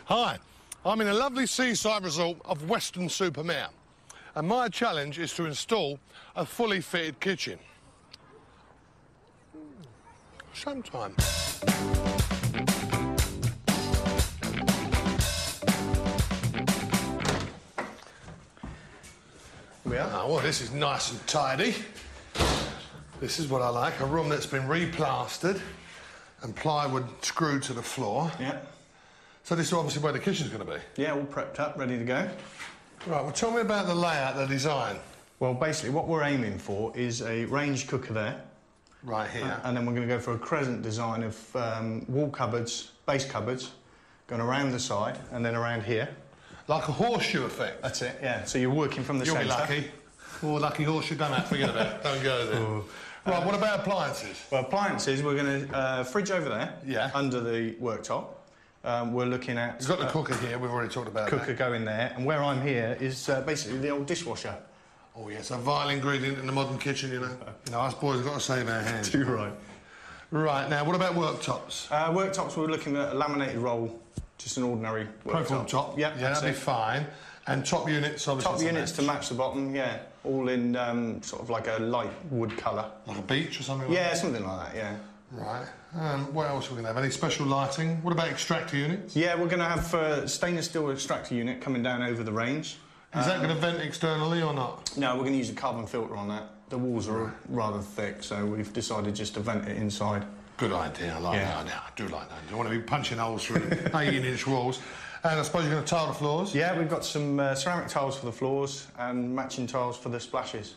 Hi, I'm in a lovely seaside resort of Weston-super-Mare, and my challenge is to install a fully fitted kitchen. Sometime. Oh, well, this is nice and tidy. This is what I like, a room that's been replastered and plywood screwed to the floor. Yeah. So this is obviously where the kitchen's going to be? Yeah, all prepped up, ready to go. Right, well, tell me about the layout, the design. Well, basically, what we're aiming for is a range cooker there. Right here. And then we're going to go for a crescent design of wall cupboards, base cupboards, going around the side and then around here. Like a horseshoe effect? That's it, yeah. So you're working from the centre. You'll be lucky. Oh, lucky horseshoe, don't have to forget about it. Don't go there. Oh. Right, what about appliances? Well, appliances, we're going to... fridge over there. Yeah. Under the worktop. We're looking at... You've got the cooker here, we've already talked about that. Cooker going there. And where I'm here is basically the old dishwasher. Oh, yes, a vital ingredient in the modern kitchen, you know. You know, us boys have got to save our hands. Too right. Right, now, what about worktops? Worktops, we're looking at a laminated roll, just an ordinary worktop. Profile top? Yep, Yeah, that'd be fine. And top units, obviously. Top units to match the bottom, yeah. All in sort of like a light wood colour. Like a beach or something like that? Yeah, something like that, yeah. Right. What else are we going to have? Any special lighting? What about extractor units? Yeah, we're going to have a stainless steel extractor unit coming down over the range. Is that going to vent externally or not? No, we're going to use a carbon filter on that. The walls are rather thick, so we've decided just to vent it inside. Good idea, I like that idea. I do like that. You don't want to be punching holes through 18-inch walls. And I suppose you're going to tile the floors? Yeah, we've got some ceramic tiles for the floors and matching tiles for the splashes.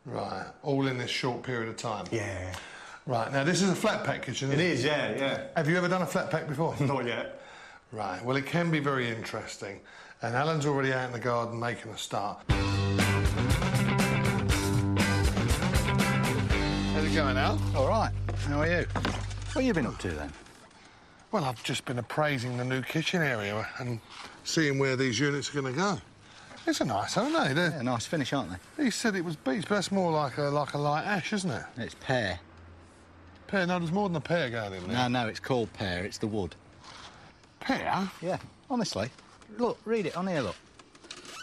Right, all in this short period of time? Yeah. Right, now this is a flat pack kitchen, isn't it? It is, yeah, yeah. Have you ever done a flat pack before? Not yet. Right, well, it can be very interesting. And Alan's already out in the garden making a start. How's it going, Al? All right. How are you? What have you been up to, then? Well, I've just been appraising the new kitchen area and seeing where these units are going to go. It's a nice, aren't they? Yeah, nice finish, aren't they? He said it was beech, but that's more like a light ash, isn't it? It's pear. Pear? No, there's more than a pear going in there. No, it's called pear. It's the wood. Pear? Yeah, honestly. Look, read it on here, look.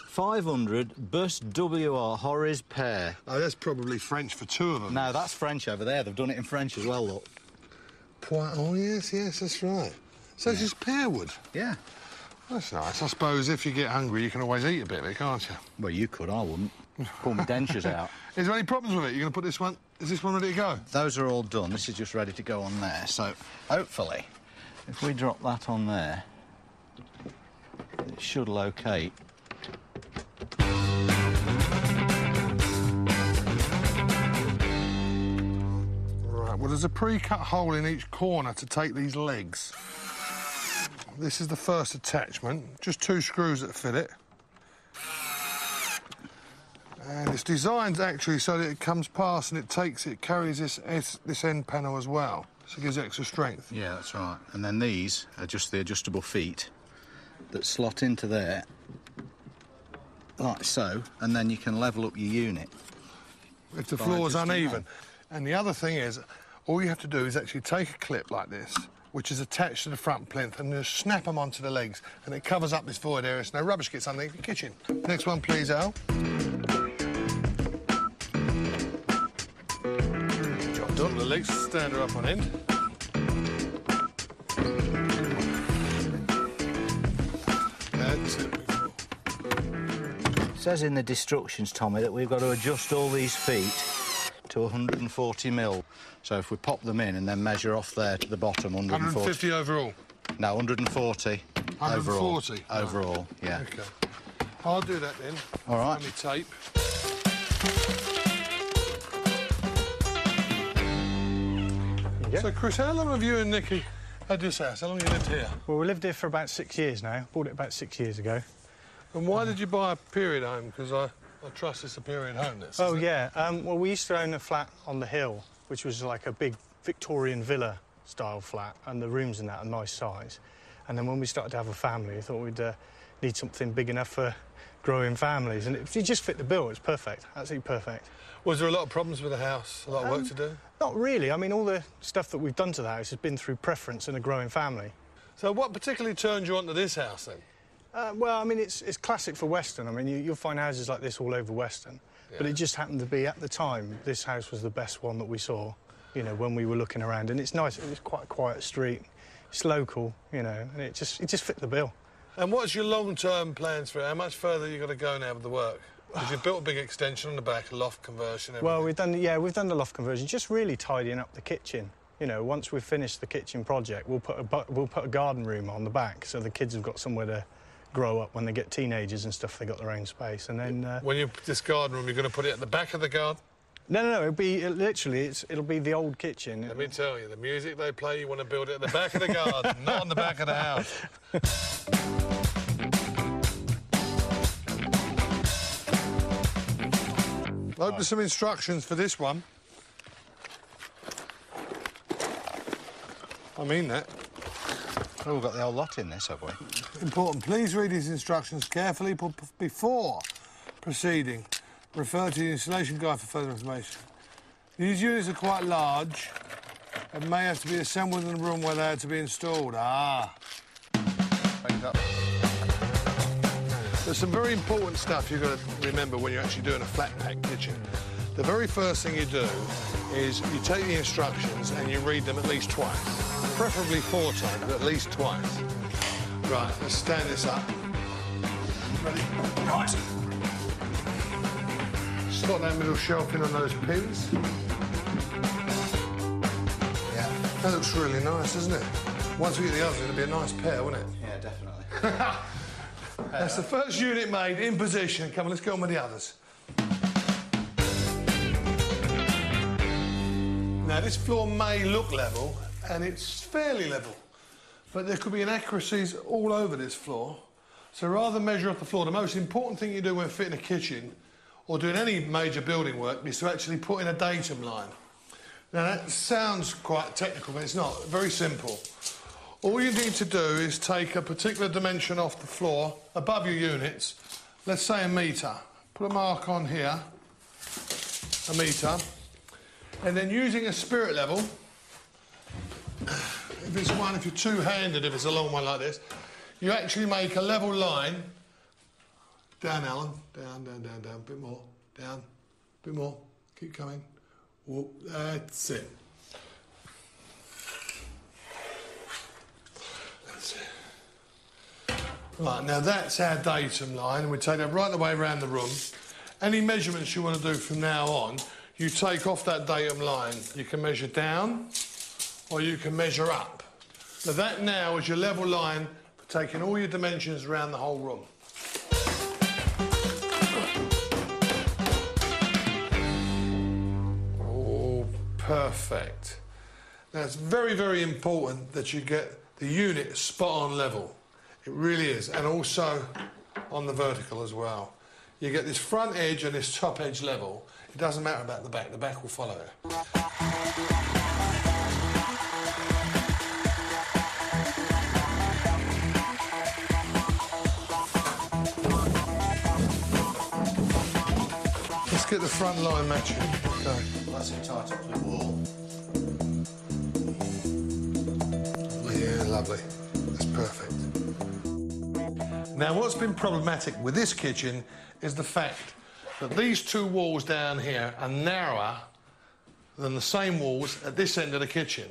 500 Bus WR Horris pear. Oh, that's probably French for two of them. No, that's French over there. They've done it in French as well, look. Oh, yes, that's right. So it's just pear wood? Yeah. That's nice. I suppose if you get hungry, you can always eat a bit of it, can't you? Well, you could, I wouldn't. Pull my dentures out. Is there any problems with it? You're going to put this one... Is this one ready to go? Those are all done. This is just ready to go on there. So, hopefully, if we drop that on there, it should locate. Right, well, there's a pre-cut hole in each corner to take these legs. This is the first attachment, just 2 screws that fit it. And it's designed actually so that it comes past and it carries this end panel as well. So it gives extra strength. Yeah, that's right. And then these are just the adjustable feet that slot into there, like so, and then you can level up your unit. If the floor's uneven. And the other thing is, all you have to do is actually take a clip like this, which is attached to the front plinth, and just snap them onto the legs, and it covers up this void area so no rubbish gets underneath the kitchen. Next one, please, Al. Job done. The legs, stand her up on end. That's it. It says in the instructions, Tommy, that we've got to adjust all these feet to 140 mil. So if we pop them in and then measure off there to the bottom, 150 overall? No, 140. 140? Overall, yeah. OK. I'll do that then. All right. Find me tape. Yeah. So, Chris, how long have you and Nicky had this house? How long have you lived here? Well, we lived here for about 6 years now. Bought it about 6 years ago. And why did you buy a period home? Because I trust it's a period home, this. Oh, yeah. Well, we used to own a flat on the hill, which was like a big Victorian villa-style flat, and the rooms in that are nice size. And then when we started to have a family, I thought we'd need something big enough for growing families. And it just fit the bill. It's perfect. Absolutely perfect. Was there a lot of problems with the house? A lot of work to do? Not really. I mean, all the stuff that we've done to the house has been through preference and a growing family. So what particularly turned you onto this house then? Well, I mean, it's classic for Weston. I mean, you'll find houses like this all over Weston. Yeah. But it just happened to be, at the time, this house was the best one that we saw, you know, when we were looking around. And it's nice. It's quite a quiet street. It's local, you know, and it just fit the bill. And what's your long-term plans for it? How much further you got to go now with the work? Because you've built a big extension on the back, a loft conversion, everything. Well, we've done the loft conversion, just really tidying up the kitchen. You know, once we've finished the kitchen project, we'll put a garden room on the back, so the kids have got somewhere to grow up when they get teenagers and stuff. They got their own space, and then when you put this garden room, you're going to put it at the back of the garden? No. It'll be it'll be the old kitchen. Let me tell you, the music they play, you want to build it at the back of the garden, not on the back of the house. Open some instructions for this one. I mean that. Oh, we've got the whole lot in this, have we? Important. Please read these instructions carefully before proceeding. Refer to the installation guide for further information. These units are quite large and may have to be assembled in the room where they are to be installed. Ah. There's some very important stuff you've got to remember when you're actually doing a flat pack kitchen. The very first thing you do is you take the instructions and you read them at least twice. Preferably 4 times, but at least twice. Right, let's stand this up. Ready? Right. Slot that middle shelf in on those pins. Yeah. That looks really nice, doesn't it? Once we get the others, it'll be a nice pair, won't it? Yeah, definitely. That's the first unit made in position. Come on, let's go on with the others. Now, this floor may look level, and it's fairly level, but there could be inaccuracies all over this floor. So rather than measure off the floor, the most important thing you do when fitting a kitchen or doing any major building work is to actually put in a datum line. Now, that sounds quite technical, but it's not. Very simple. All you need to do is take a particular dimension off the floor, above your units, let's say 1 metre. Put a mark on here, 1 metre, and then using a spirit level, if you're two-handed, if it's a long one like this, you actually make a level line. Down, Alan. Down, a bit more. Down, a bit more. Keep coming. Whoop. That's it. Right, now that's our datum line, and we take that right the way around the room. Any measurements you want to do from now on, you take off that datum line. You can measure down, or you can measure up. So that now is your level line for taking all your dimensions around the whole room. Oh, perfect. Now it's very, very important that you get the unit spot on level. It really is, and also on the vertical as well. You get this front edge and this top edge level. It doesn't matter about the back will follow it. Let's get the front line matching. Okay. That's it tight up to the wall. Yeah, lovely. That's perfect. Now, what's been problematic with this kitchen is the fact that these 2 walls down here are narrower than the same walls at this end of the kitchen.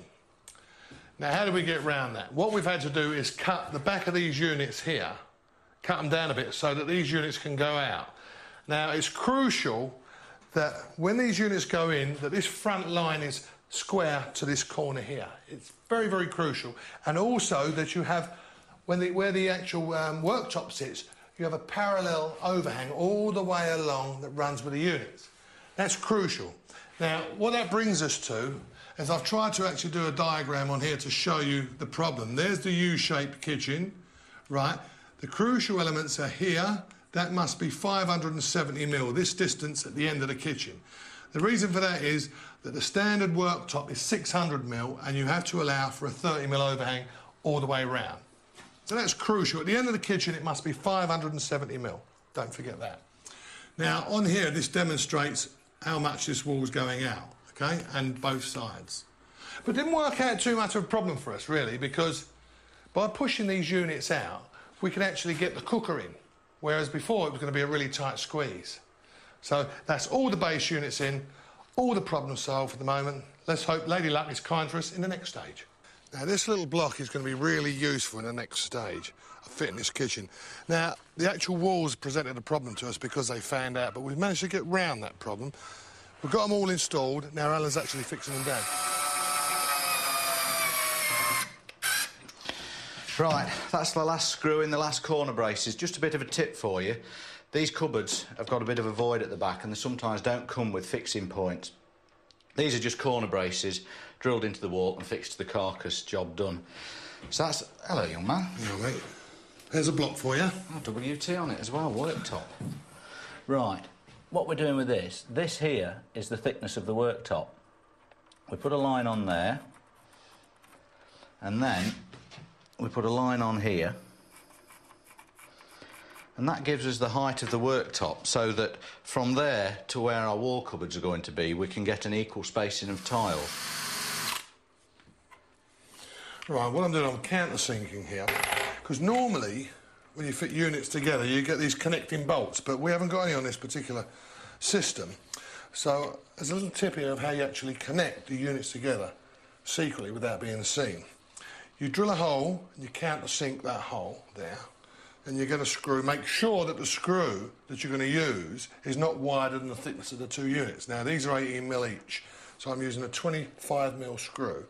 Now, how do we get around that? What we've had to do is cut the back of these units here, cut them down a bit so that these units can go out. Now, it's crucial that when these units go in, that this front line is square to this corner here. It's very, very crucial. And also that you have, where the actual worktop sits, you have a parallel overhang all the way along that runs with the units. That's crucial. Now, what that brings us to is I've tried to actually do a diagram on here to show you the problem. There's the U-shaped kitchen, right? The crucial elements are here. That must be 570 mil, this distance at the end of the kitchen. The reason for that is that the standard worktop is 600 mil and you have to allow for a 30 mil overhang all the way around. So that's crucial. At the end of the kitchen, it must be 570 mil. Don't forget that. Now, on here, this demonstrates how much this wall's going out, OK, and both sides. But it didn't work out too much of a problem for us, really, because By pushing these units out, we can actually get the cooker in, whereas before it was going to be a really tight squeeze. So that's all the base units in, all the problems solved for the moment. Let's hope Lady Luck is kind for us in the next stage. Now, this little block is going to be really useful in the next stage of fitting this kitchen. Now, the actual walls presented a problem to us because they fanned out, but we've managed to get round that problem. We've got them all installed. Now Alan's actually fixing them down. Right, that's the last screw in the last corner braces. Just a bit of a tip for you. These cupboards have got a bit of a void at the back and they sometimes don't come with fixing points. These are just corner braces drilled into the wall and fixed to the carcass. Job done. So that's... Hello, young man. All right. There's a block for you. Oh, WT on it as well, worktop. Right, what we're doing with this here is the thickness of the worktop. We put a line on there, and then we put a line on here, and that gives us the height of the worktop, so that from there to where our wall cupboards are going to be, we can get an equal spacing of tile. Right, what I'm doing, I'm countersinking here, because normally when you fit units together you get these connecting bolts, but we haven't got any on this particular system. So there's a little tip here of how you actually connect the units together secretly without being seen. You drill a hole and you countersink that hole there, and you're going to screw. Make sure that the screw that you're going to use is not wider than the thickness of the two units. Now, these are 18mm each, so I'm using a 25mm screw.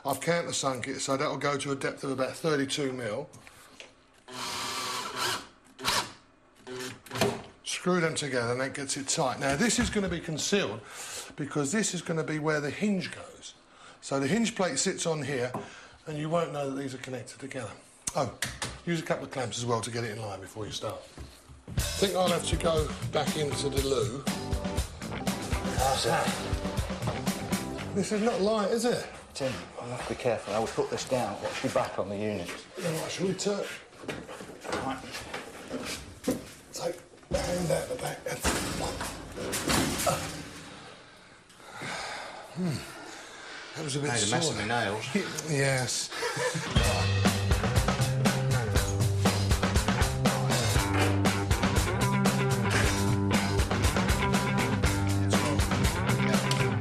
I've countersunk it, so that'll go to a depth of about 32mm. Screw them together and that gets it tight. Now, this is going to be concealed because this is going to be where the hinge goes. So the hinge plate sits on here and you won't know that these are connected together. Oh, use a couple of clamps as well to get it in line before you start. I think I'll have to go back into the loo. How's that? This is not light, is it? Tim, I'll have to be careful. I will put this down. Watch your back on the unit. Right, shall we turn? Right. Take the hand out the back. That's one. That was a bit Made a mess of my nails. Yes.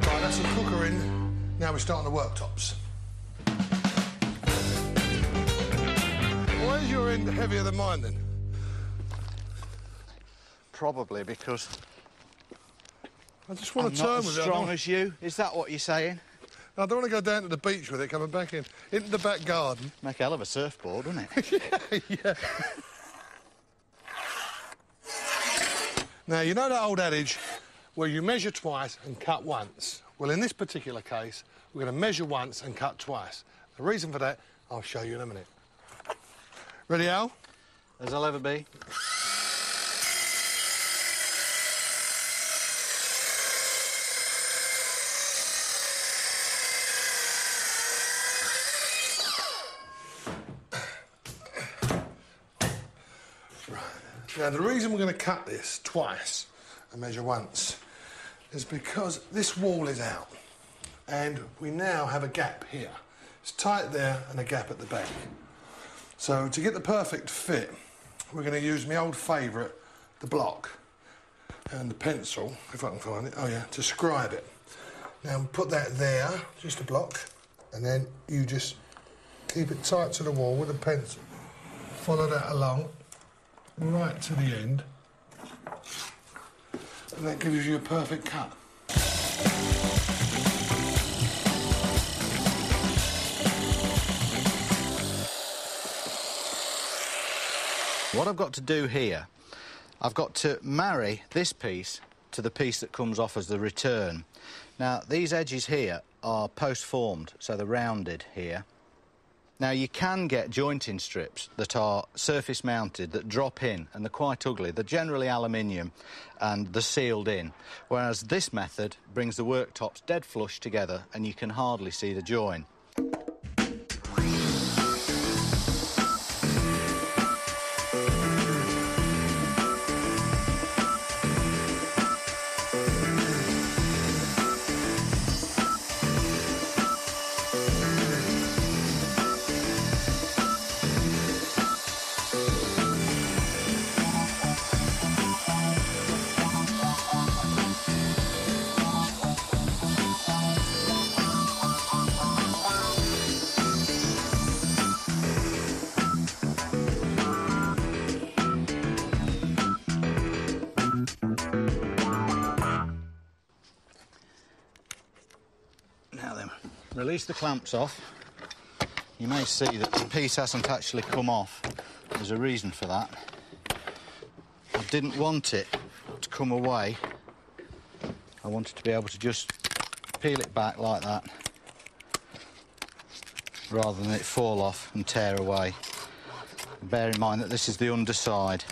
Right, that's the cooker in. Now we're starting the worktops. Why is your end heavier than mine then? Probably because I just want I'm to turn not with as it. strong as you. Is that what you're saying? I don't want to go down to the beach with it coming back into the back garden. Make a hell of a surfboard, wouldn't it? Yeah. Now, you know that old adage where you measure twice and cut once? Well, in this particular case, we're going to measure once and cut twice. The reason for that, I'll show you in a minute. Ready, Al? As I'll ever be. Now, the reason we're going to cut this twice and measure once is because this wall is out and we now have a gap here. It's tight there and a gap at the back. So to get the perfect fit, we're going to use my old favourite, the block, and the pencil, if I can find it, oh yeah, to scribe it. Now put that there, just a block, and then you just keep it tight to the wall with a pencil. Follow that along. Right to the end, and that gives you a perfect cut. What I've got to do here, I've got to marry this piece to the piece that comes off as the return. Now, these edges here are post-formed, so they're rounded here. Now, you can get jointing strips that are surface-mounted, that drop in, and they're quite ugly. They're generally aluminium, and they're sealed in, whereas this method brings the worktops dead flush together, and you can hardly see the join. release the clamps off, you may see that the piece hasn't actually come off. There's a reason for that. I didn't want it to come away. I wanted to be able to just peel it back like that, rather than it fall off and tear away. Bear in mind that this is the underside.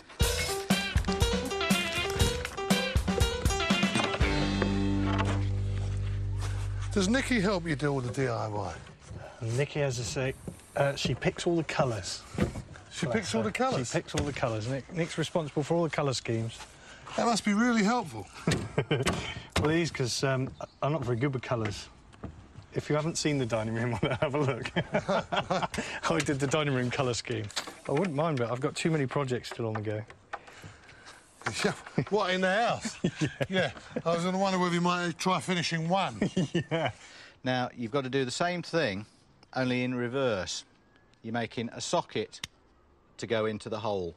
Does Nikki help you do all the DIY? Nikki, as I say, she picks all the colours. She picks all the colours? She picks all the colours. Nick's responsible for all the colour schemes. That must be really helpful. Well, it is, because I'm not very good with colours. If you haven't seen the dining room, have a look. I did the dining room colour scheme. I wouldn't mind, but I've got too many projects still on the go. What, in the house? Yeah. I was going to wonder whether you might try finishing one. Yeah. Now, you've got to do the same thing, only in reverse. You're making a socket to go into the hole.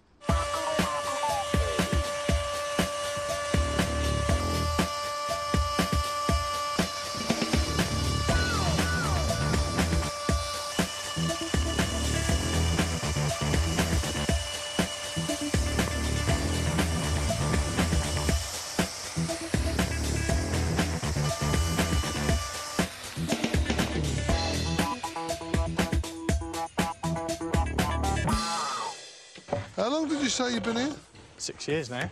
How long did you say you've been here? 6 years now.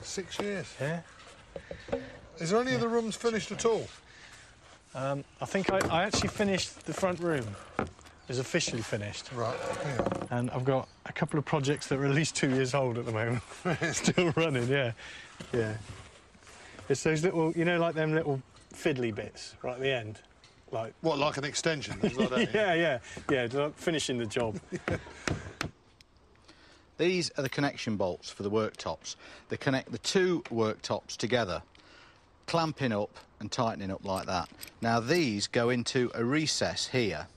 6 years? Yeah. Is there any of the rooms finished at all? I think I actually finished the front room. It's officially finished. Right, yeah. And I've got a couple of projects that are at least 2 years old at the moment. Still running, yeah. Yeah. It's those little, you know, like them little fiddly bits right at the end. Like... What, like an extension? Like that, Yeah, like finishing the job. These are the connection bolts for the worktops. They connect the two worktops together, clamping up and tightening up like that. Now, these go into a recess here,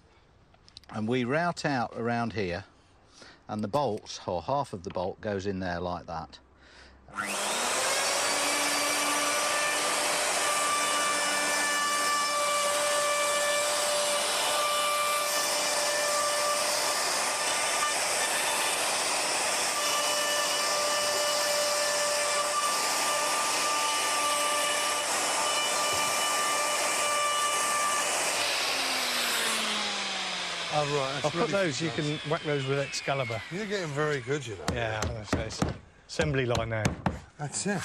and we route out around here, and the bolts, or half of the bolt, goes in there like that. Oh, right. I'll put those, you can whack those with Excalibur. You're getting very good, you know. Yeah, I'm going to say it's assembly line now. That's it.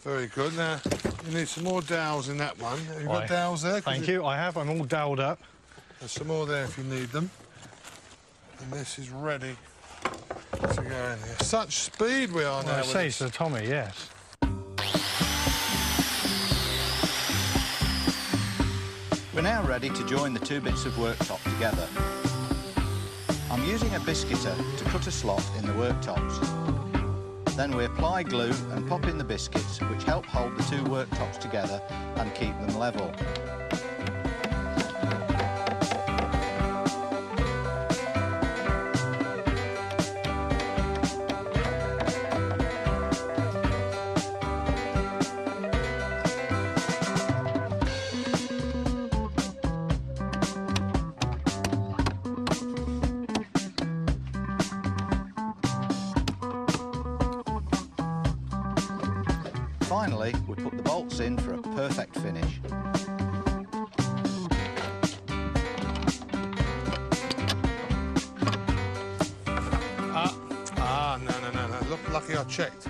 Very good. Now, you need some more dowels in that one. Have you got dowels there? Thank you, I have. I'm all doweled up. There's some more there if you need them. And this is ready to go in here. Such speed we are now. I say so, Tommy, yes. We're now ready to join the two bits of worktop together. I'm using a biscuiter to cut a slot in the worktops. Then we apply glue and pop in the biscuits, which help hold the two worktops together and keep them level. Finally, we put the bolts in for a perfect finish. No. Look, lucky I checked.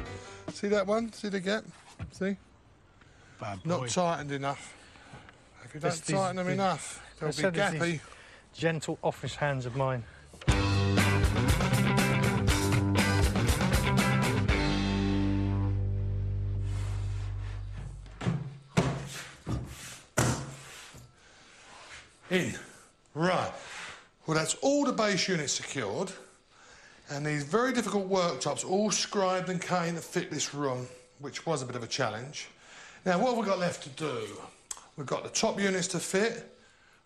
See that one? See the gap? See? Bad boy. Not tightened enough. If you don't tighten them enough, they'll be gappy. Gentle office hands of mine. In. Right. Well, that's all the base units secured. And these very difficult worktops all scribed and cut in to fit this room, which was a bit of a challenge. Now, what have we got left to do? We've got the top units to fit,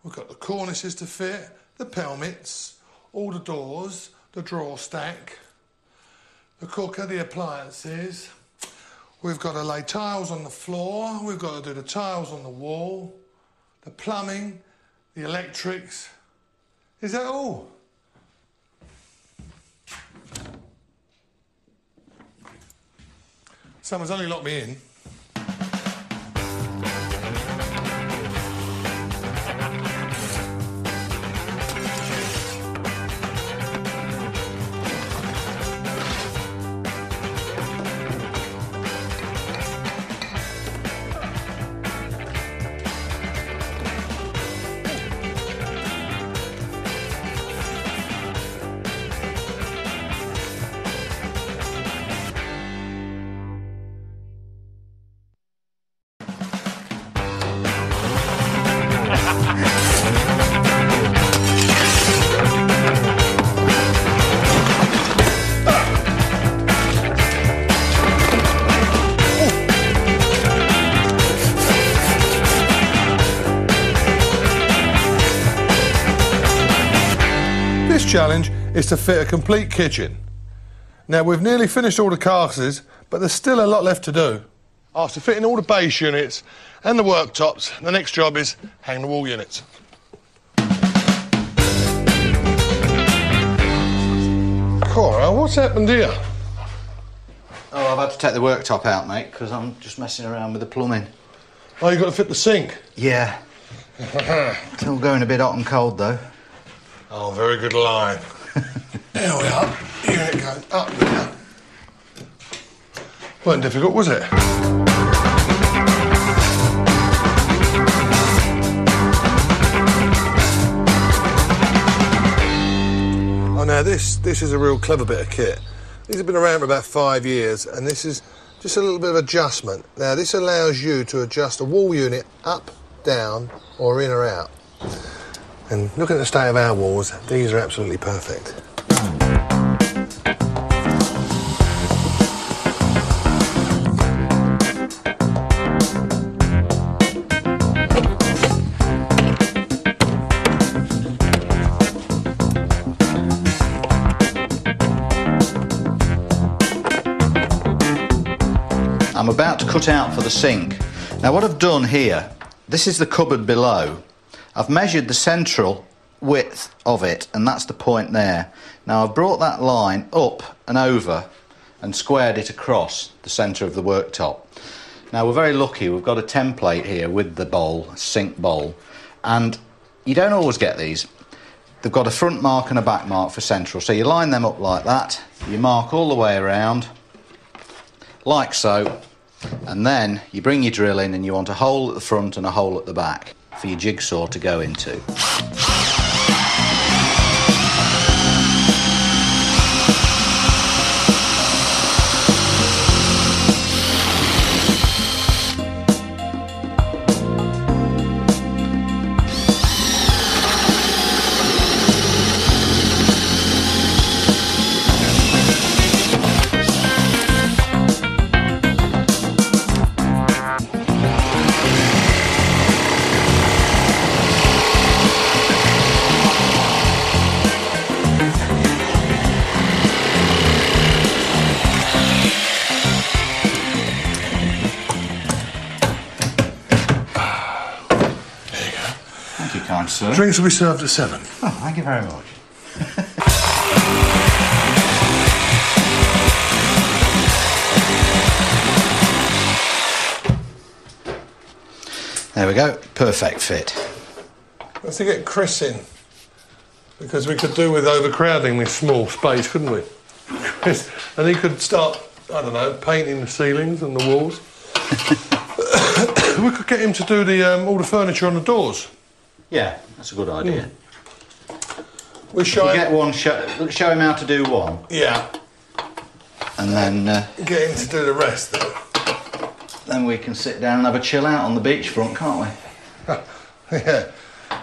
we've got the cornices to fit, the pelmets, all the doors, the drawer stack, the cooker, the appliances. We've got to lay tiles on the floor, we've got to do the tiles on the wall, the plumbing, the electrics. Is that all? Someone's only locked me in. This challenge is to fit a complete kitchen. Now we've nearly finished all the carcasses, but there's still a lot left to do. After fitting all the base units and the worktops, the next job is hang the wall units. Cora, what's happened here? Oh, I've had to take the worktop out, mate, because I'm just messing around with the plumbing. Oh, you've got to fit the sink? Yeah. It's all going a bit hot and cold, though. Oh, very good line. There we are. Here it goes, up there. Wasn't difficult, was it? Oh, now this is a real clever bit of kit. These have been around for about 5 years, and this is just a little bit of adjustment. Now, this allows you to adjust a wall unit up, down, or in or out. And looking at the state of our walls, these are absolutely perfect. I'm about to cut out for the sink. Now what I've done here, this is the cupboard below. I've measured the central width of it, and that's the point there. Now I've brought that line up and over and squared it across the centre of the worktop. Now we're very lucky, we've got a template here with the bowl, sink bowl, and you don't always get these. They've got a front mark and a back mark for central, so you line them up like that, you mark all the way around, like so, and then you bring your drill in and you want a hole at the front and a hole at the back for your jigsaw to go into. Sir. Drinks will be served at 7. Oh, thank you very much. There we go, perfect fit. Let's get Chris in, because we could do with overcrowding this small space, couldn't we? Chris, and he could start, I don't know, painting the ceilings and the walls. We could get him to do the all the furniture on the doors. Yeah, that's a good idea. We show him... Get one, show him how to do one. Yeah. And then... get him to do the rest, though. Then we can sit down and have a chill out on the beachfront, can't we? Yeah.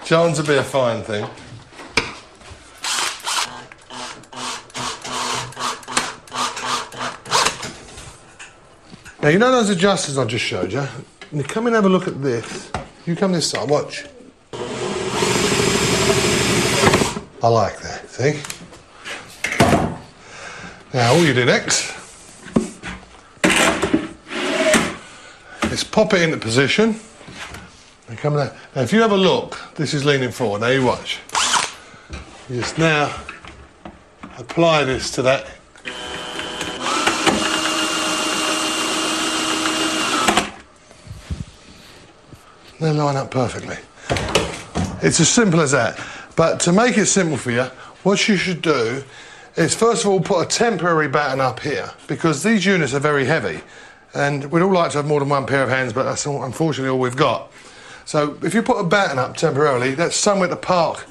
John's would be a fine thing. Now, you know those adjusters I just showed you? You come and have a look at this. You come this side, watch. I like that, see? Now, all you do next is pop it into position, And come down. Now, if you have a look, this is leaning forward. Now you watch. You just now apply this to that. They line up perfectly. It's as simple as that. But to make it simple for you, what you should do is first of all put a temporary batten up here, because these units are very heavy and we'd all like to have more than one pair of hands, but that's unfortunately all we've got. So if you put a batten up temporarily, that's somewhere to park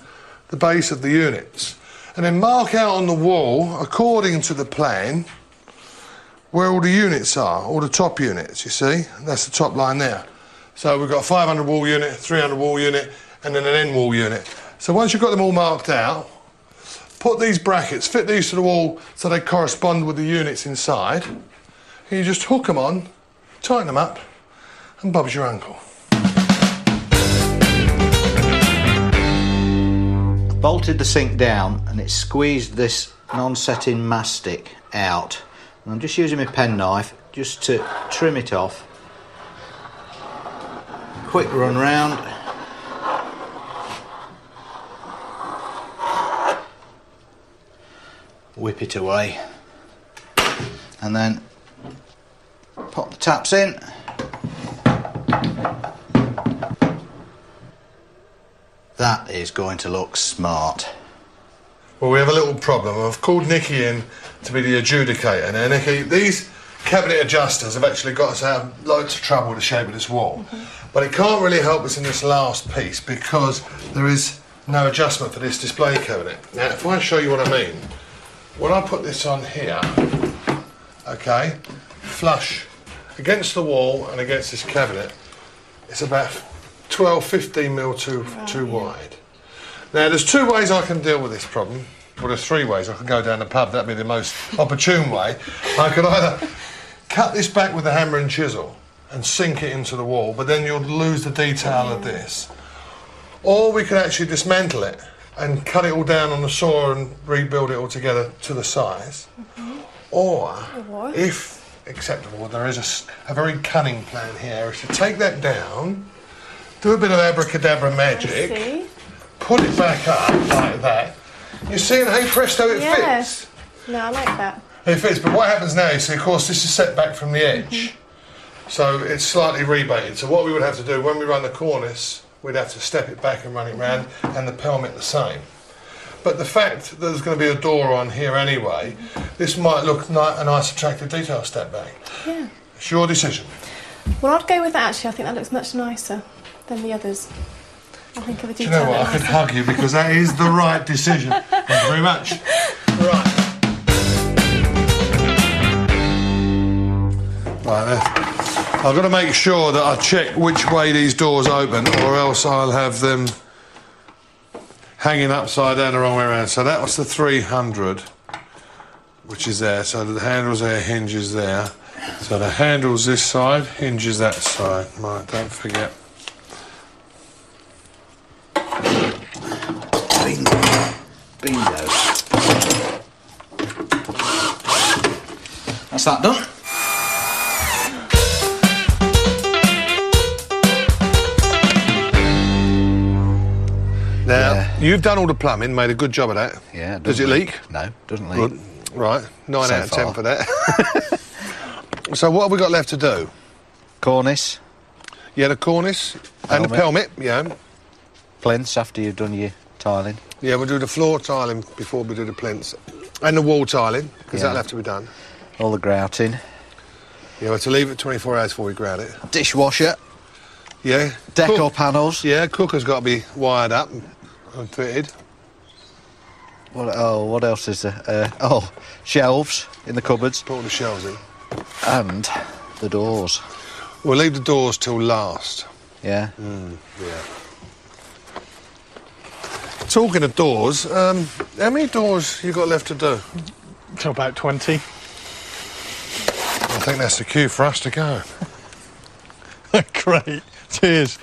the base of the units. And then mark out on the wall, according to the plan, where all the units are, all the top units, you see? That's the top line there. So we've got a 500 wall unit, 300 wall unit, and then an end wall unit. So once you've got them all marked out, put these brackets, fit these to the wall so they correspond with the units inside. And you just hook them on, tighten them up, and Bob's your uncle. Bolted the sink down and it squeezed this non-setting mastic out. And I'm just using my penknife just to trim it off. Quick run round. Whip it away. And then pop the taps in. That is going to look smart. Well, we have a little problem. I've called Nicky in to be the adjudicator. Now, Nicky, these cabinet adjusters have actually got us out of loads of trouble with the shape of this wall. But it can't really help us in this last piece because there is no adjustment for this display cabinet. Now, if I show you what I mean, when I put this on here, okay, flush against the wall and against this cabinet, it's about 12, 15 mil too wide. Now, there's two ways I can deal with this problem. Well, there's three ways. I can go down the pub, that'd be the most opportune way. I could either cut this back with a hammer and chisel and sink it into the wall, but then you'll lose the detail of this. Or we could actually dismantle it and cut it all down on the saw and rebuild it all together to the size. Or, if acceptable, there is a very cunning plan here, is to take that down, do a bit of abracadabra magic, put it back up like that. You see, and hey presto, it fits. No, I like that. It fits, but what happens now, you see, of course, this is set back from the edge. So it's slightly rebated. So what we would have to do when we run the cornice, we'd have to step it back and run it round, and the pelmet the same. But the fact that there's going to be a door on here anyway, this might look a nice attractive detail step back. Yeah. It's your decision. Well, I'd go with that actually. I think that looks much nicer than the others. I think of a Do detail. you know what? I could hug you because that is the right decision. Thank you very much. Right. Right there. I've got to make sure that I check which way these doors open, or else I'll have them hanging upside down the wrong way around. So that was the 300, which is there. So the handles there, hinges there. So the handles this side, hinges that side. Right, don't forget. Bingo. That's that done. Now, you've done all the plumbing, made a good job of that. Yeah. Does it leak? No, doesn't leak. Good. Right, 9 So out of 10 far. for that. So what have we got left to do? Cornice, Yeah, the cornice and the pelmet, yeah. plinths after you've done your tiling. Yeah, we'll do the floor tiling before we do the plinths. And the wall tiling, because Yeah. that'll have to be done. All the grouting. Yeah, we'll have to leave it 24 hours before we grout it. Dishwasher. Yeah. Decor panels. Yeah, cooker's got to be wired up and fitted. What else is there? Shelves in the cupboards. Put all the shelves in. And the doors. We'll leave the doors till last. Yeah. Yeah. Talking of doors, how many doors you got left to do? Till about 20. I think that's the cue for us to go. Great. Cheers.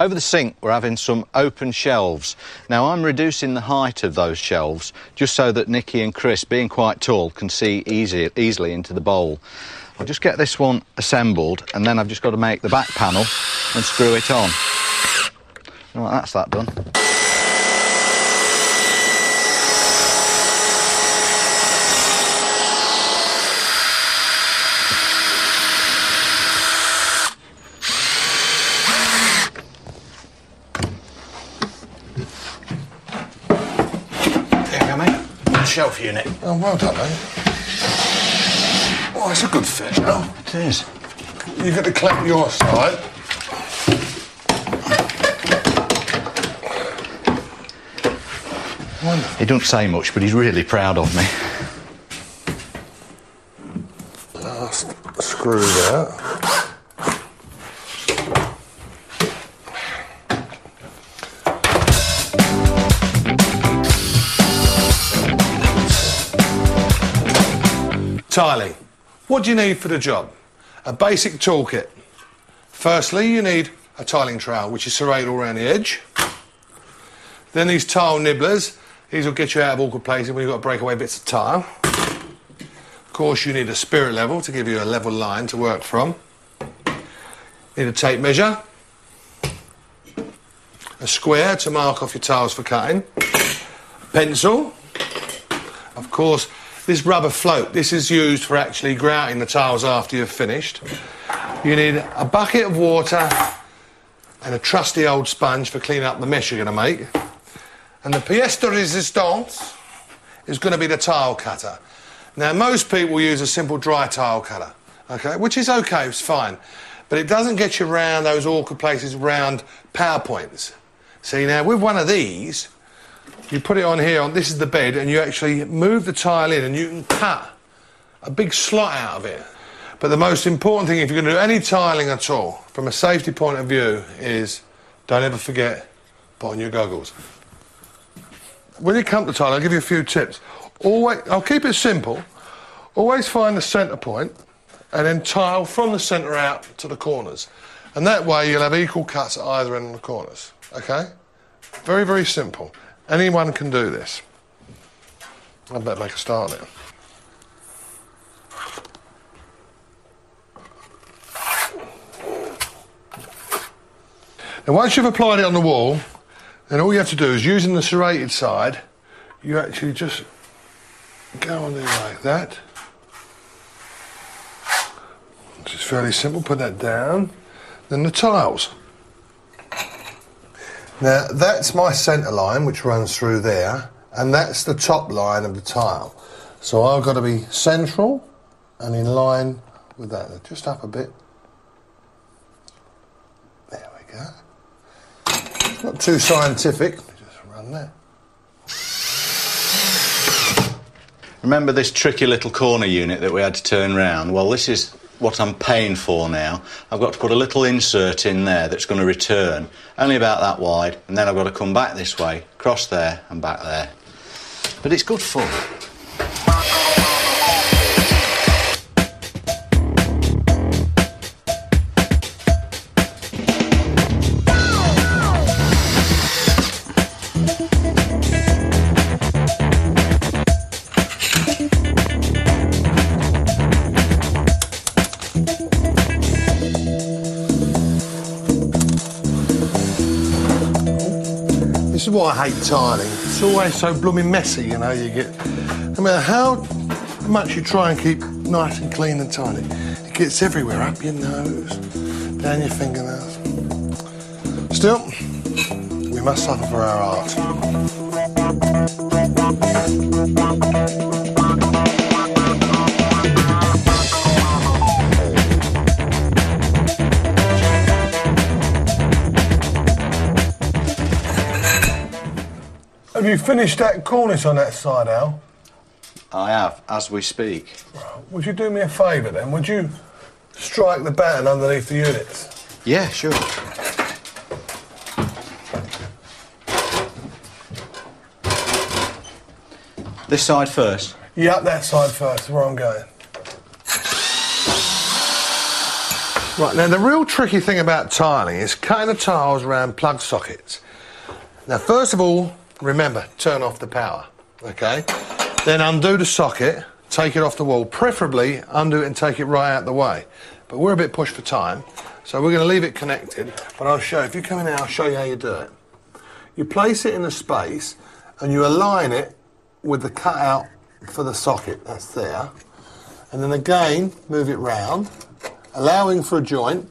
Over the sink, we're having some open shelves. Now, I'm reducing the height of those shelves just so that Nikki and Chris, being quite tall, can see easily into the bowl. I'll just get this one assembled, and then I've just got to make the back panel and screw it on. Right, that's that done. Shelf unit. Oh, well done, mate. Oh, it's a good fit. Oh, it is. You got to clamp your side. Wonderful. He don't say much, but he's really proud of me. Last screw there. Tiling. What do you need for the job? A basic toolkit. Firstly, you need a tiling trowel, which is serrated all around the edge. Then these tile nibblers. These will get you out of awkward places when you've got to break away bits of tile. Of course, you need a spirit level to give you a level line to work from. Need a tape measure. A square to mark off your tiles for cutting. A pencil. Of course, this rubber float, this is used for actually grouting the tiles after you've finished. You need a bucket of water and a trusty old sponge for cleaning up the mess you're going to make. And the pièce de résistance is going to be the tile cutter. Now, most people use a simple dry tile cutter, okay, which is okay, it's fine. But it doesn't get you around those awkward places around power points. See, now, with one of these, you put it on here, this is the bed, and you actually move the tile in and you can cut a big slot out of it. But the most important thing, if you're going to do any tiling at all, from a safety point of view, is don't ever forget, put on your goggles. When you come to tile, I'll give you a few tips. Always, I'll keep it simple. Always find the centre point and then tile from the centre out to the corners. And that way you'll have equal cuts at either end of the corners, okay? Very, very simple. Anyone can do this. I better make a start now. Now, once you've applied it on the wall, then all you have to do is, using the serrated side, you actually just go on there like that. Which is fairly simple. Put that down. Then the tiles. Now, that's my centre line, which runs through there, and that's the top line of the tile. So I've got to be central and in line with that. Just up a bit. There we go. It's not too scientific. Just run that. Remember this tricky little corner unit that we had to turn round? Well, this is what I'm paying for now. I've got to put a little insert in there that's going to return, only about that wide, and then I've got to come back this way, across there and back there. But it's good fun. This is why I hate tiling. It's always so blooming messy, you know, you get... No matter how much you try and keep nice and clean and tidy, it gets everywhere, up your nose, down your fingernails. Still, we must suffer for our art. Have you finished that cornice on that side, Al? I have, as we speak. Right. Would you do me a favour then? Would you strike the batten underneath the units? Yeah, sure. This side first? Yeah, that side first, where I'm going. Right, now the real tricky thing about tiling is cutting the tiles around plug sockets. Now first of all, remember, turn off the power, okay? Then undo the socket, take it off the wall, preferably undo it and take it right out the way. But we're a bit pushed for time, so we're going to leave it connected, but I'll show you. If you come in here, I'll show you how you do it. You place it in the space and you align it with the cutout for the socket, that's there. And then again, move it round, allowing for a joint.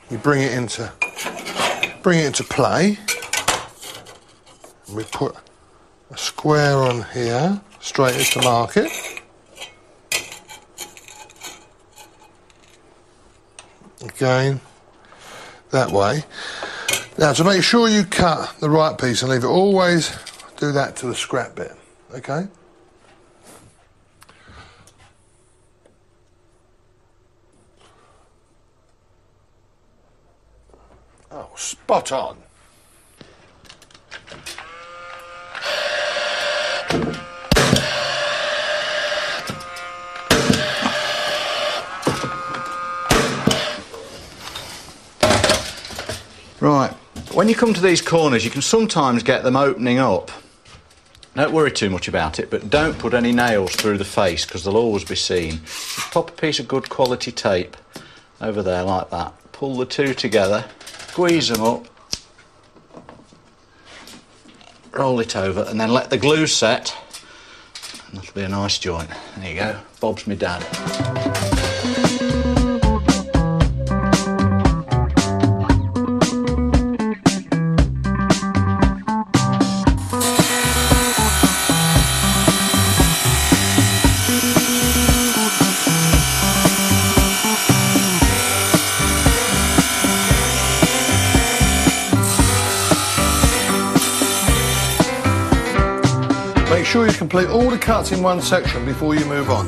You bring it into play. And we put a square on here, straight as to mark it. Again, that way. Now, to make sure you cut the right piece and leave it, always do that to the scrap bit, okay? Oh, spot on. Right, when you come to these corners, you can sometimes get them opening up. Don't worry too much about it, but don't put any nails through the face because they'll always be seen. Just pop a piece of good quality tape over there like that. Pull the two together, squeeze them up, roll it over, and then let the glue set, and that'll be a nice joint. There you go, Bob's me dad. Make sure you complete all the cuts in one section before you move on.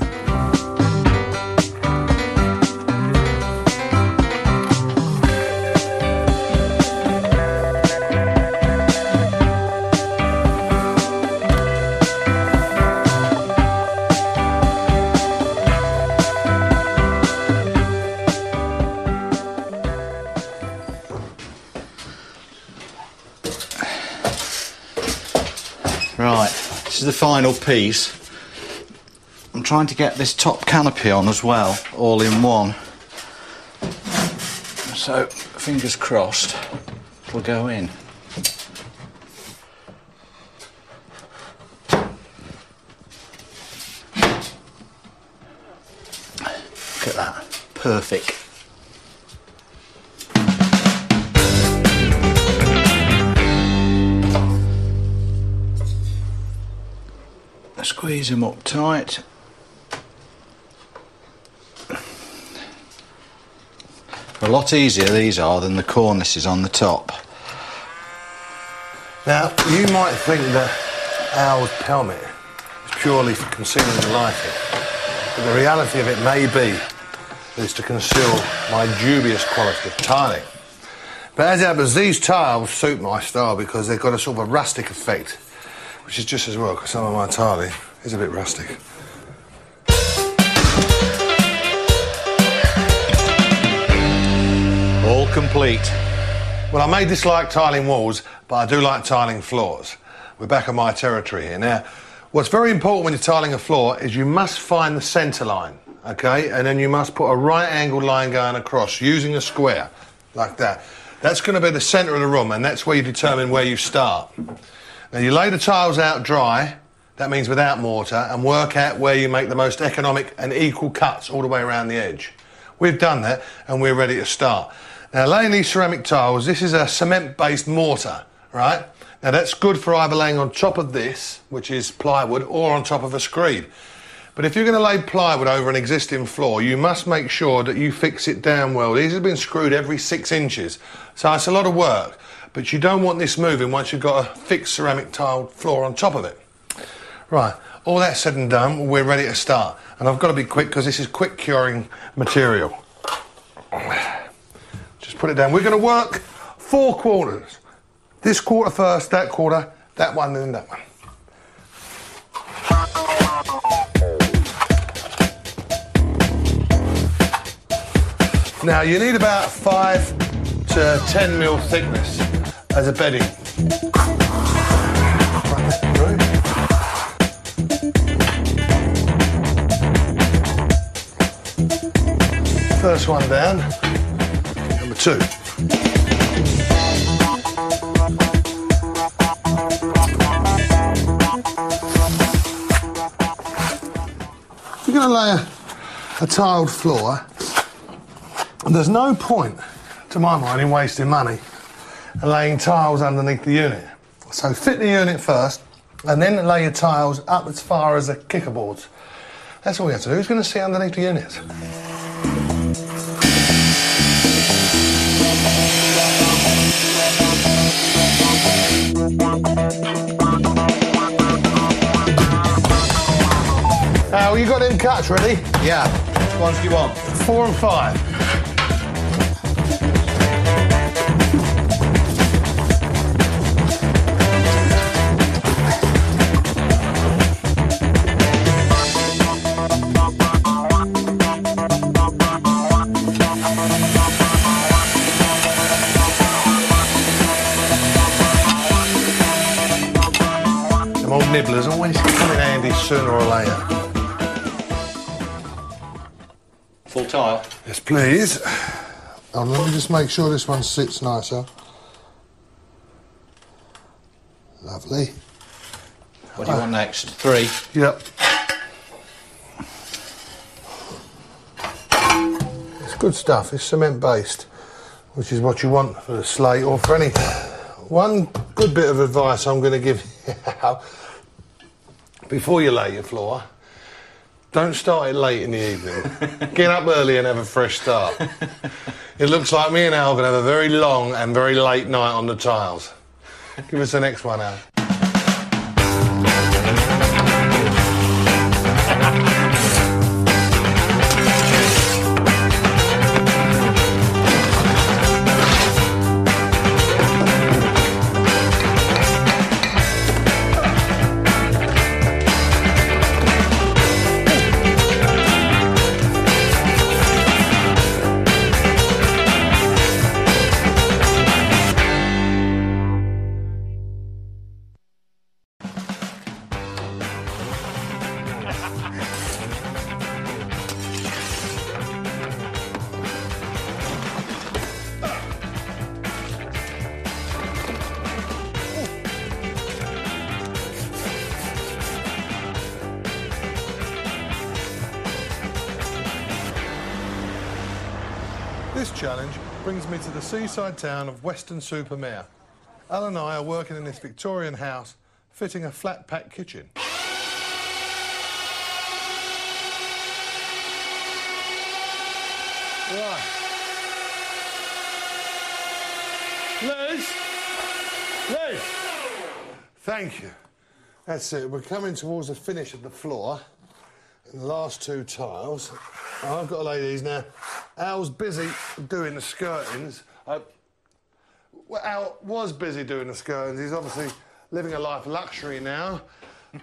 Right, this is the final piece. I'm trying to get this top canopy on as well, all in one. So, fingers crossed, it'll go in. Look at that, perfect. Squeeze them up tight. A lot easier these are than the cornices on the top. Now, you might think that Al's pelmet is purely for concealing the lighting, but the reality of it may be is to conceal my dubious quality of tiling. But as it happens, these tiles suit my style because they've got a sort of a rustic effect, which is just as well, because some of my tiling is a bit rustic. All complete. Well, I may dislike tiling walls, but I do like tiling floors. We're back on my territory here. Now, what's very important when you're tiling a floor is you must find the centre line, okay? And then you must put a right-angled line going across using a square, like that. That's going to be the centre of the room, and that's where you determine where you start. Now, you lay the tiles out dry, that means without mortar, and work out where you make the most economic and equal cuts all the way around the edge. We've done that, and we're ready to start. Now, laying these ceramic tiles, this is a cement-based mortar, right? Now, that's good for either laying on top of this, which is plywood, or on top of a screed. But if you're going to lay plywood over an existing floor, you must make sure that you fix it down well. These have been screwed every 6 inches, so it's a lot of work. But you don't want this moving once you've got a fixed ceramic tiled floor on top of it. Right, all that said and done, we're ready to start. And I've got to be quick because this is quick curing material. Just put it down. We're going to work 4 quarters. This quarter first, that quarter, that one, and that one. Now, you need about 5 to 10 mil thickness as a bedding. First one down, number 2. You're going to lay a tiled floor, and there's no point, to my mind, in wasting money and laying tiles underneath the unit. So fit the unit first, and then lay your tiles up as far as the kicker boards. That's all you have to do. Who's going to sit underneath the units? Al, you got them cuts ready? Yeah. Which ones do you want? 4 and 5. Them old nibblers always come in handy sooner or later. Full tile? Yes, please. Oh, let me just make sure this one sits nicer. Lovely. What do you want next? 3? Yep. It's good stuff. It's cement-based, which is what you want for the slate or for any... One good bit of advice I'm going to give you before you lay your floor, don't start it late in the evening. Get up early and have a fresh start. It looks like me and Al are going to have a very long and very late night on the tiles. Give us the next one, Al. This challenge brings me to the seaside town of Weston-super-Mare. Al and I are working in this Victorian house, fitting a flat-pack kitchen. Right. Liz! Liz! Thank you. That's it. We're coming towards the finish of the floor. And the last 2 tiles. Oh, I've got to lay these now. Al's busy doing the skirtings. Well, Al was busy doing the skirtings. He's obviously living a life of luxury now,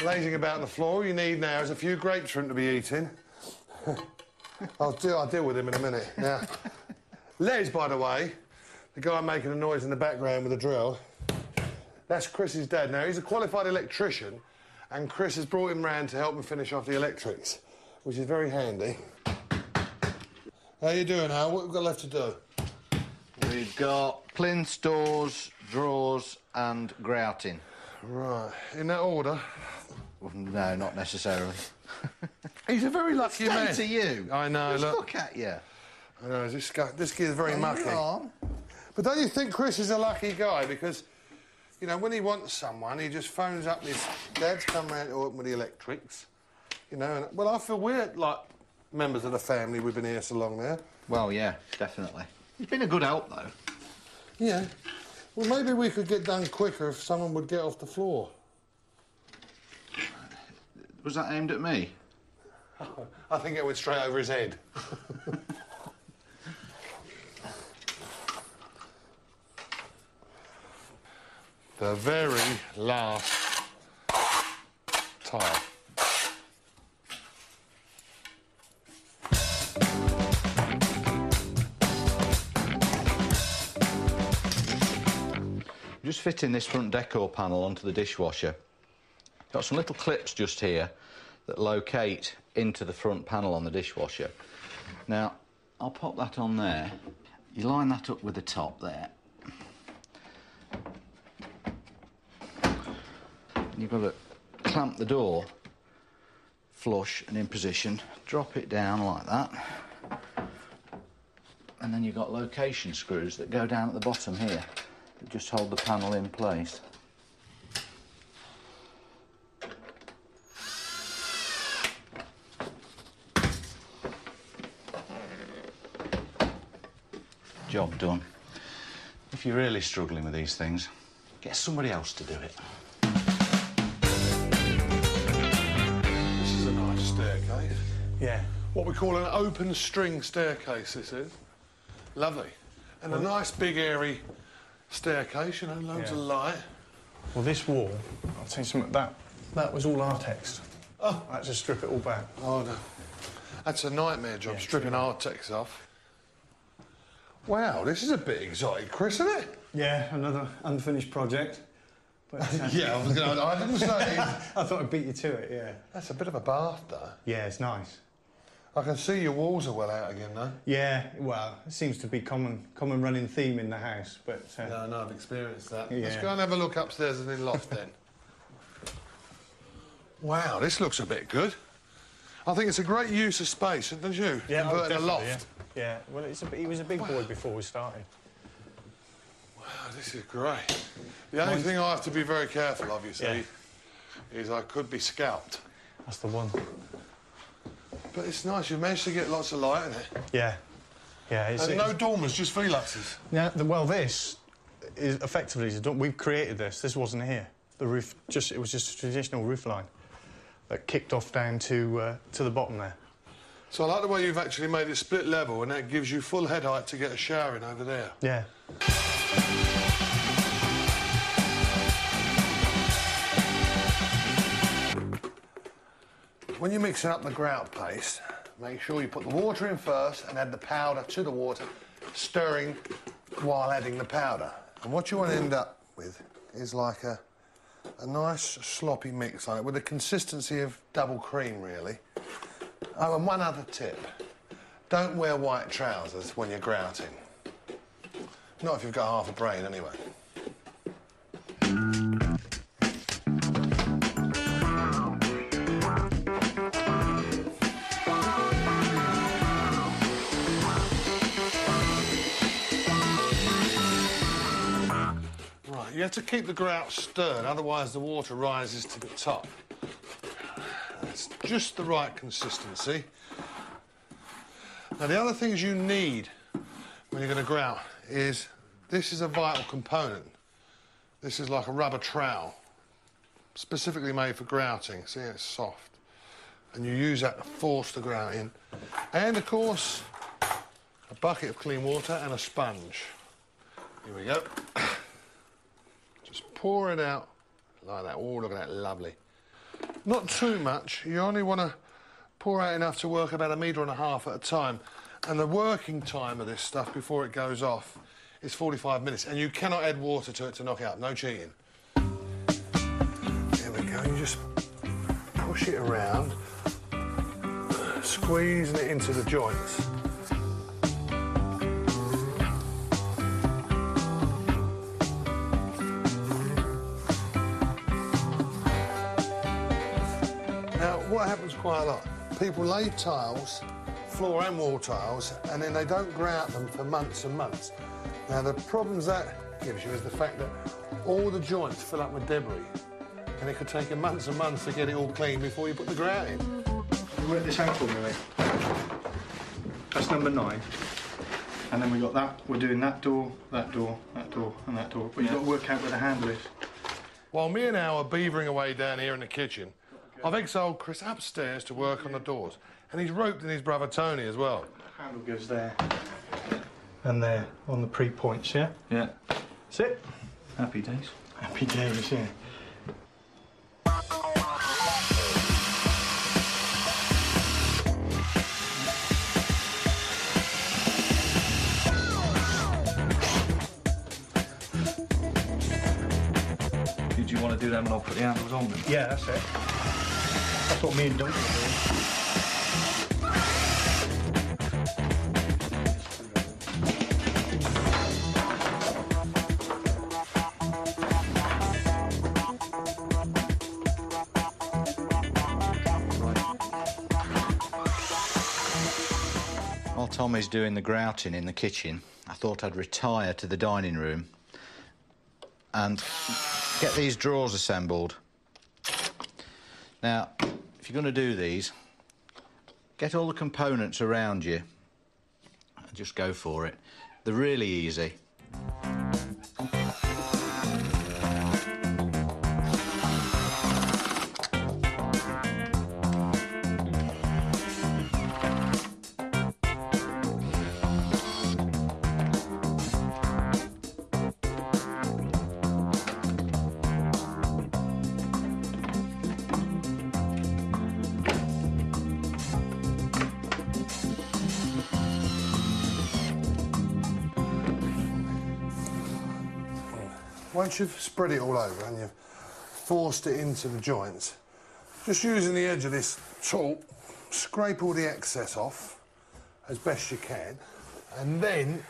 lazing about on the floor. All you need now is a few grapes for him to be eating. I'll deal with him in a minute. Now, Les, by the way, the guy making a noise in the background with a drill, that's Chris's dad. Now, he's a qualified electrician, and Chris has brought him round to help him finish off the electrics, which is very handy. How you doing, Al? What have we got left to do? We've got plinths, doors, drawers and grouting. Right. In that order? No, not necessarily. He's a very lucky man. It's to you. I know, Just look. at you. I know, this kid is very mucky. You're on. But don't you think Chris is a lucky guy? Because, you know, when he wants someone, he just phones up his dad's come round to help with the electrics. You know, and, well, I feel we're, like, members of the family. We've been here so long now. Well, yeah, definitely. He's been a good help, though. Yeah. Well, maybe we could get done quicker if someone would get off the floor. Was that aimed at me? I think it went straight over his head. The very last tile. just fitting this front decor panel onto the dishwasher. Got some little clips just here that locate into the front panel on the dishwasher. Now, I'll pop that on there. You line that up with the top there. You've got to clamp the door flush and in position, drop it down like that, and then you've got location screws that go down at the bottom here that just hold the panel in place. Job done. If you're really struggling with these things, get somebody else to do it. This is a nice staircase. Yeah. What we call an open string staircase, this is. Lovely. And a nice big airy staircase, you know, loads of light. Well, this wall, I'll tell you something, that was all Artex. Oh. I had to strip it all back. Oh, no. That's a nightmare job, stripping Artex off. Wow, this is a bit exotic, Chris, isn't it? Yeah, another unfinished project. But, Yeah, I didn't say. I thought I'd beat you to it, yeah. That's a bit of a bath, though. Yeah, it's nice. I can see your walls are well out again, though. Yeah, well, it seems to be common running theme in the house, but... No, I've experienced that. Yeah. Let's go and have a look upstairs and in loft, then. Wow, this looks a bit good. I think it's a great use of space, don't you? Yeah, converting a loft. Yeah, well, he was a big boy before we started. Wow, this is great. The only thing I have to be very careful of, you see, is I could be scalped. That's the one. But it's nice, you've managed to get lots of light in it. Yeah. Yeah, And no dormers, just Veluxes. Yeah, well, this is effectively... We've created this. This wasn't here. The roof, it was just a traditional roof line that kicked off down to the bottom there. So I like the way you've actually made it split level, and that gives you full head height to get a shower in over there. Yeah. When you're mixing up the grout paste, make sure you put the water in first and add the powder to the water, stirring while adding the powder. And what you want to end up with is like a nice sloppy mix like it, with the consistency of double cream, really. Oh, and one other tip. Don't wear white trousers when you're grouting. Not if you've got half a brain, anyway. Right, you have to keep the grout stirred, otherwise the water rises to the top. That's just the right consistency. Now, the other things you need when you're going to grout is, this is a vital component. This is like a rubber trowel, specifically made for grouting. See, it's soft. And you use that to force the grout in. And, of course, a bucket of clean water and a sponge. Here we go. Just pour it out like that. Oh, look at that, lovely. Not too much. You only want to pour out enough to work about 1.5 metres at a time. And the working time of this stuff before it goes off is 45 minutes. And you cannot add water to it to knock it out. No cheating. There we go. You just push it around, squeezing it into the joints. What happens quite a lot, people lay tiles, floor and wall tiles, and then they don't grout them for months and months. Now, the problems that gives you is the fact that all the joints fill up with debris, and it could take you months and months to get it all clean before you put the grout in. You work this out for me, mate. That's number 9. And then we got that. We're doing that door, that door, that door, and that door. But you've got to work out where the handle is. While me and Al are beavering away down here in the kitchen, I've exiled Chris upstairs to work on the doors. And he's roped in his brother Tony as well. The handle goes there. And there, on the pre-points, yeah? Yeah. That's it. Happy days. Happy days, yeah. do them and I'll put the handles on them. Yeah, that's it. That's what me and Duncan are doing. While Tommy's doing the grouting in the kitchen, I thought I'd retire to the dining room and get these drawers assembled. Now, if you're going to do these, get all the components around you and just go for it. They're really easy. Once you've spread it all over and you've forced it into the joints, just using the edge of this tool, scrape all the excess off as best you can, and then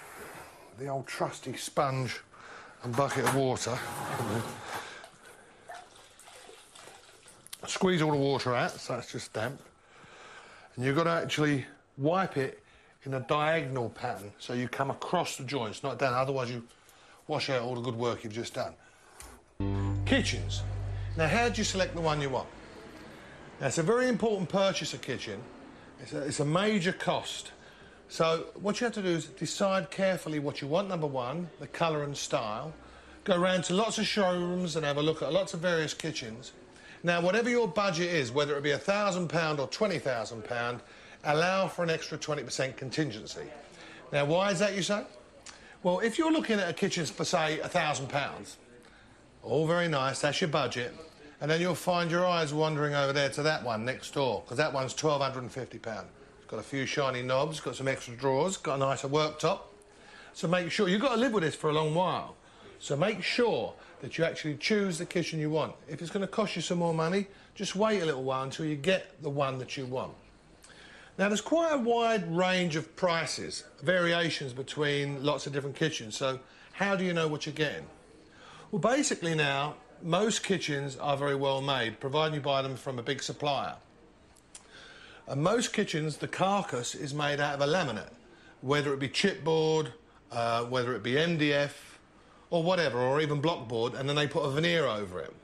the old trusty sponge and bucket of water. Squeeze all the water out, so that's just damp. And you've got to actually wipe it in a diagonal pattern, so you come across the joints, not down, otherwise you wash out all the good work you've just done. Kitchens. Now, how do you select the one you want? Now, it's a very important purchase, a kitchen. It's a major cost. So what you have to do is decide carefully what you want, number one, the colour and style. Go around to lots of showrooms and have a look at lots of various kitchens. Now, whatever your budget is, whether it be £1,000 or £20,000, allow for an extra 20% contingency. Now, why is that, you say? Well, if you're looking at a kitchen for, say, £1,000, all very nice, that's your budget, and then you'll find your eyes wandering over there to that one next door, because that one's £1,250. It's got a few shiny knobs, got some extra drawers, got a nicer worktop. So make sure, you've got to live with this for a long while, so make sure that you actually choose the kitchen you want. If it's going to cost you some more money, just wait a little while until you get the one that you want. Now, there's quite a wide range of prices, variations between lots of different kitchens, so how do you know what you're getting? Well, basically now, most kitchens are very well made, provided you buy them from a big supplier. And most kitchens, the carcass is made out of a laminate, whether it be chipboard, whether it be MDF, or whatever, or even blockboard, and then they put a veneer over it.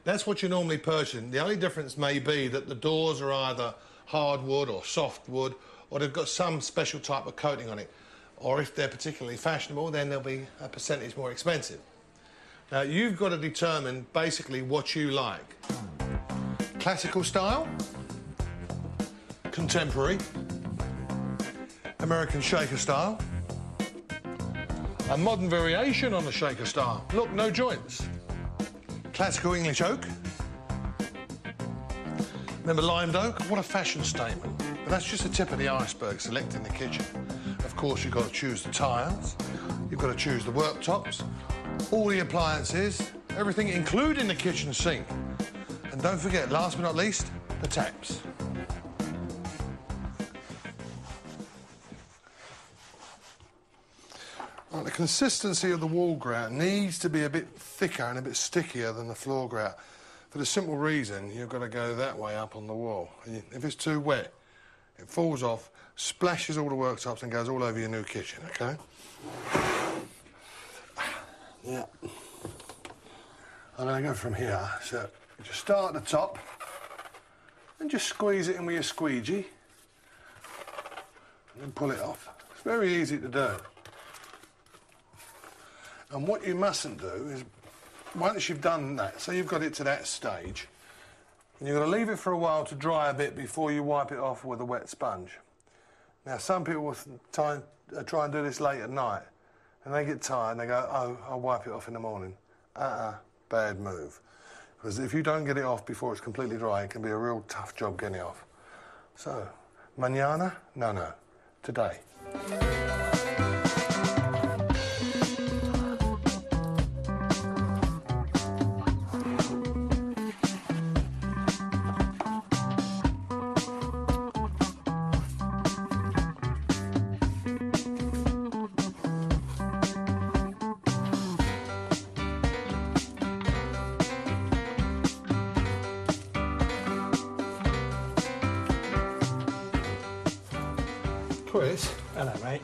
That's what you normally purchase. The only difference may be that the doors are either hardwood or softwood, or they've got some special type of coating on it. Or if they're particularly fashionable, then they'll be a percentage more expensive. Now, you've got to determine basically what you like. Classical style, contemporary, American shaker style, a modern variation on the shaker style. Look, no joints. Classical English oak. Remember limed oak? What a fashion statement. But that's just the tip of the iceberg, selecting the kitchen. Of course, you've got to choose the tiles, you've got to choose the worktops, all the appliances, everything, including the kitchen sink. And don't forget, last but not least, the taps. Right, the consistency of the wall grout needs to be a bit thicker and a bit stickier than the floor grout. For the simple reason, you've got to go that way up on the wall. And if it's too wet, it falls off, splashes all the worktops and goes all over your new kitchen, OK? Yeah. I'm going to go from here. So you just start at the top and just squeeze it in with your squeegee and then pull it off. It's very easy to do. And what you mustn't do is, once you've done that, so you've got it to that stage, and you've got to leave it for a while to dry a bit before you wipe it off with a wet sponge. Now, some people will try and do this late at night, and they get tired and they go, oh, I'll wipe it off in the morning. Bad move. Because if you don't get it off before it's completely dry, it can be a real tough job getting it off. So, mañana? No. Today. Chris. Hello, mate.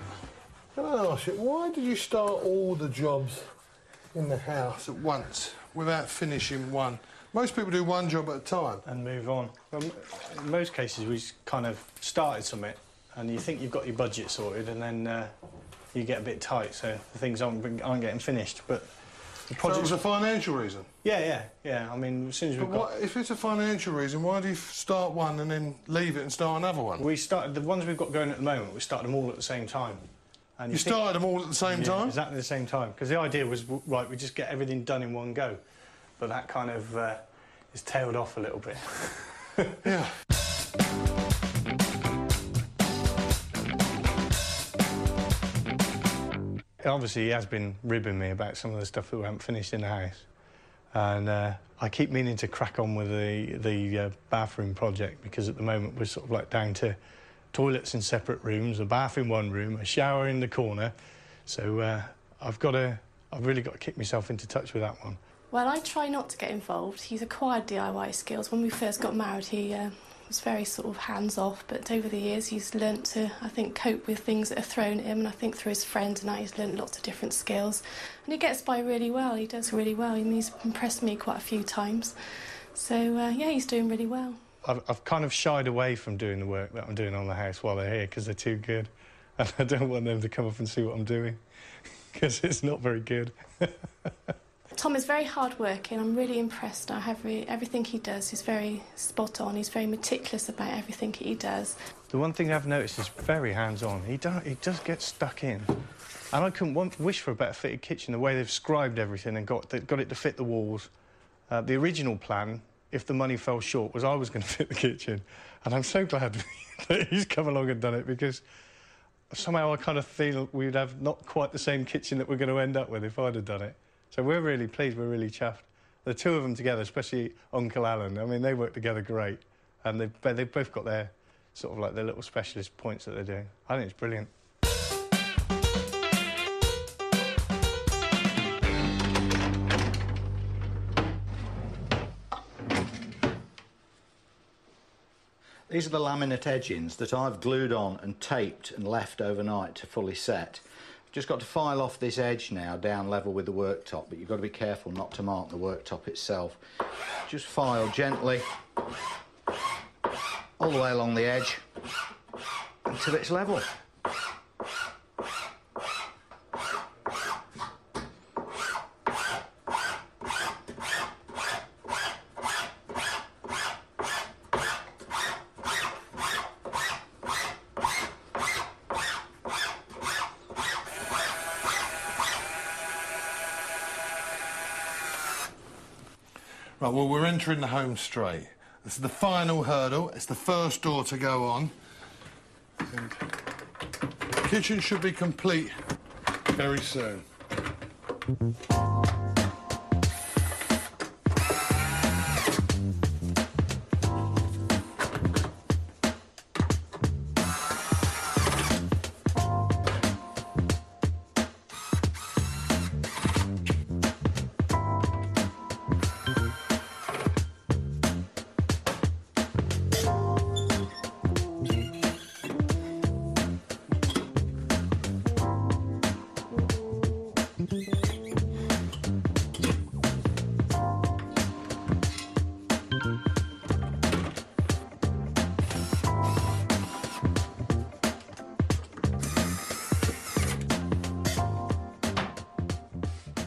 Can I ask you, why did you start all the jobs in the house at once without finishing one? Most people do one job at a time. And move on. Well, in most cases, we kind of started something, and you think you've got your budget sorted, and then you get a bit tight, so the things aren't getting finished. But the project... So it was a financial reason? Yeah. I mean, as soon as we've got... If it's a financial reason, why do you start one and then leave it and start another one? We started... The ones we've got going at the moment, we started them all at the same time. And you started them all at the same time? Exactly the same time. Because the idea was, right, we just get everything done in one go. But that kind of is tailed off a little bit. Yeah. Obviously, he has been ribbing me about some of the stuff that we haven't finished in the house. And I keep meaning to crack on with the bathroom project, because at the moment we're sort of like down to toilets in separate rooms, a bath in one room, a shower in the corner. So I've really got to kick myself into touch with that one. Well, I try not to get involved. He's acquired DIY skills. When we first got married, he was very sort of hands-off, but over the years he's learnt to, I think, cope with things that are thrown at him, and I think through his friends and that he's learnt lots of different skills. And he gets by really well. He does really well. I mean, he's impressed me quite a few times. So, yeah, he's doing really well. I've kind of shied away from doing the work that I'm doing on the house while they're here, because they're too good. And I don't want them to come up and see what I'm doing, because it's not very good. Tom is very hard-working. I'm really impressed. Everything he does is very spot on. He's very meticulous about everything he does. The one thing I've noticed is very hands-on. He does get stuck in. And I couldn't wish for a better fitted kitchen, the way they've scribed everything and got it to fit the walls. The original plan, if the money fell short, was I was going to fit the kitchen. And I'm so glad that he's come along and done it, because somehow I kind of feel we'd have not quite the same kitchen that we're going to end up with if I'd have done it. So we're really pleased, we're really chuffed. The two of them together, especially Uncle Alan, I mean, they work together great. And they've both got their, sort of like, their little specialist points that they're doing. I think it's brilliant. These are the laminate edgings that I've glued on and taped and left overnight to fully set. Just got to file off this edge now down level with the worktop, but you've got to be careful not to mark the worktop itself. Just file gently all the way along the edge until it's level. Right, well, we're entering the home straight. This is the final hurdle. It's the first door to go on. And the kitchen should be complete very soon.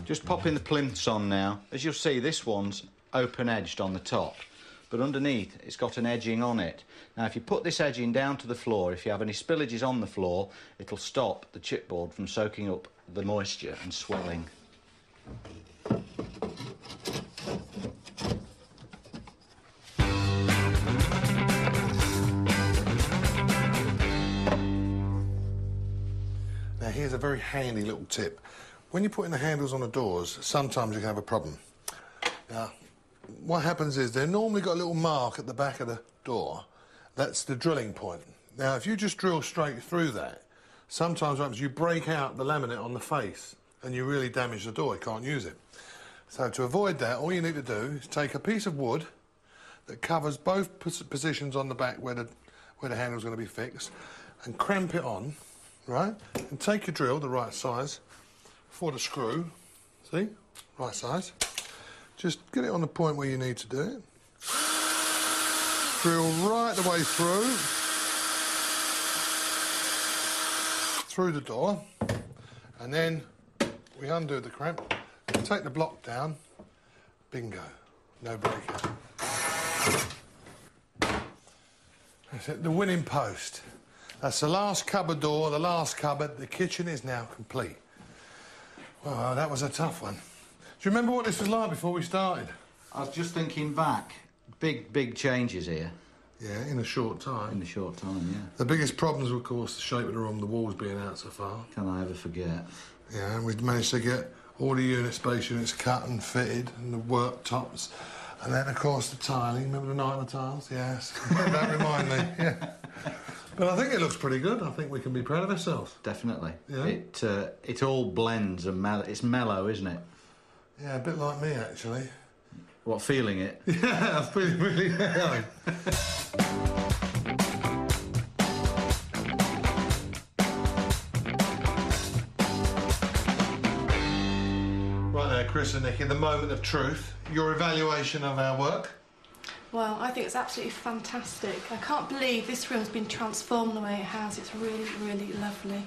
Just popping the plinths on now. As you'll see, this one's open-edged on the top, but underneath it's got an edging on it. Now, if you put this edging down to the floor, if you have any spillages on the floor, it'll stop the chipboard from soaking up the moisture and swelling. Now, here's a very handy little tip. When you're putting the handles on the doors, sometimes you can have a problem. Now, what happens is they've normally got a little mark at the back of the door. That's the drilling point. Now, if you just drill straight through that, sometimes what happens, you break out the laminate on the face and you really damage the door. You can't use it. So to avoid that, all you need to do is take a piece of wood that covers both positions on the back where the handle's going to be fixed, and cramp it on, right? And take your drill, the right size, for the screw. See? Right size. Just get it on the point where you need to do it. Drill right the way through the door, and then we undo the cramp, take the block down, bingo, no breakers. That's it, the winning post. That's the last cupboard door, the last cupboard. The kitchen is now complete. Well, that was a tough one. Do you remember what this was like before we started? I was just thinking back. Big changes here. Yeah, in a short time. In a short time, yeah. The biggest problems were, of course, the shape of the room, the walls being out so far. Can I ever forget? Yeah, and we'd managed to get all the space units cut and fitted, and the worktops. And then, of course, the tiling. Remember the night of the tiles? Yes. Don't remind me, yeah. But I think it looks pretty good. I think we can be proud of ourselves. Definitely. Yeah. It all blends and it's mellow, isn't it? Yeah, a bit like me, actually. What, feeling it? Yeah, I'm feeling really mellow. Right now, Chris and Nikki, the moment of truth. Your evaluation of our work. Well, I think it's absolutely fantastic. I can't believe this room's been transformed the way it has. It's really, really lovely.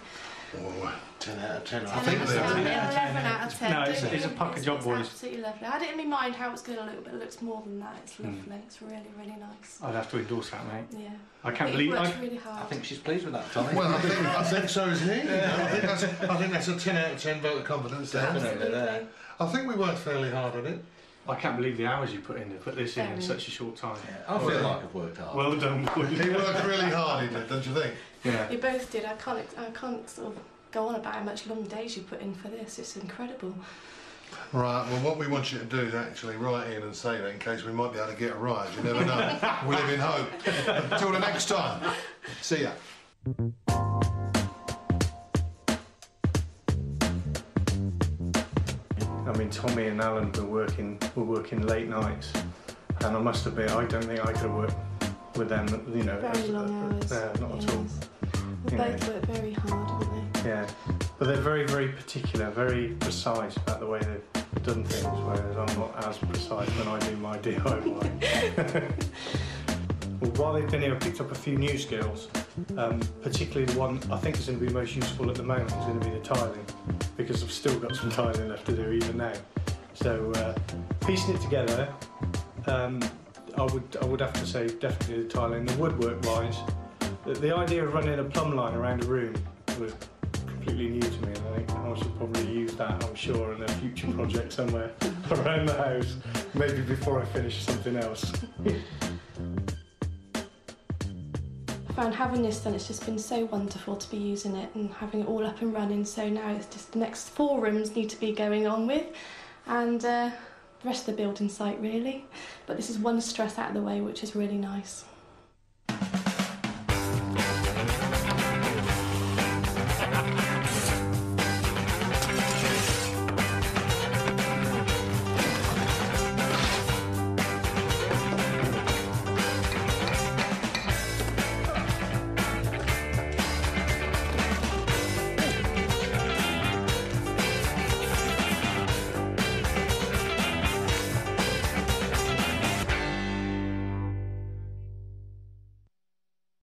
Oh, 10 out of 10. 10 I think out of they're 10, really... 11 out of 10. No, it's a pucker job, boys. It's absolutely lovely. I didn't really mind how it's going to look, but it looks more than that. It's lovely. It's really, really nice. I'd have to endorse that, mate. Yeah. I can't believe it. Worked really hard. I think she's pleased with that, Tommy. Well, I think so is he. You know, I think that's a 10 out of 10 vote of confidence there. Absolutely. I think we worked fairly hard on it. I can't believe the hours you put in to put this in such a short time. I feel like I've worked hard. Well done, boy. He worked really hard, he did, don't you think? Yeah. You both did. I can't sort of go on about how much long days you put in for this. It's incredible. Right, well, what we want you to do is actually write in and say that in case we might be able to get a rise. You never know. We live in hope. Until the next time. See ya. I mean, Tommy and Alan were working late nights, and I must admit, I don't think I could have worked with them. You know, very long hours. Not at all. They both work very hard, haven't they? Yeah, but they're very, very particular, very precise about the way they've done things, whereas I'm not as precise when I do my DIY. Well, while they've been here, I've picked up a few new skills. Particularly the one I think is going to be most useful at the moment is going to be the tiling, because I've still got some tiling left to do even now. So piecing it together, I would have to say definitely the tiling. The woodwork-wise, the idea of running a plumb line around a room was completely new to me, and I think I should probably use that, I'm sure, in a future project somewhere around the house, maybe before I finish something else. I found having this done, it's just been so wonderful to be using it and having it all up and running. So now it's just the next 4 rooms need to be going on with, and the rest of the building site really. But this is one stress out of the way, which is really nice.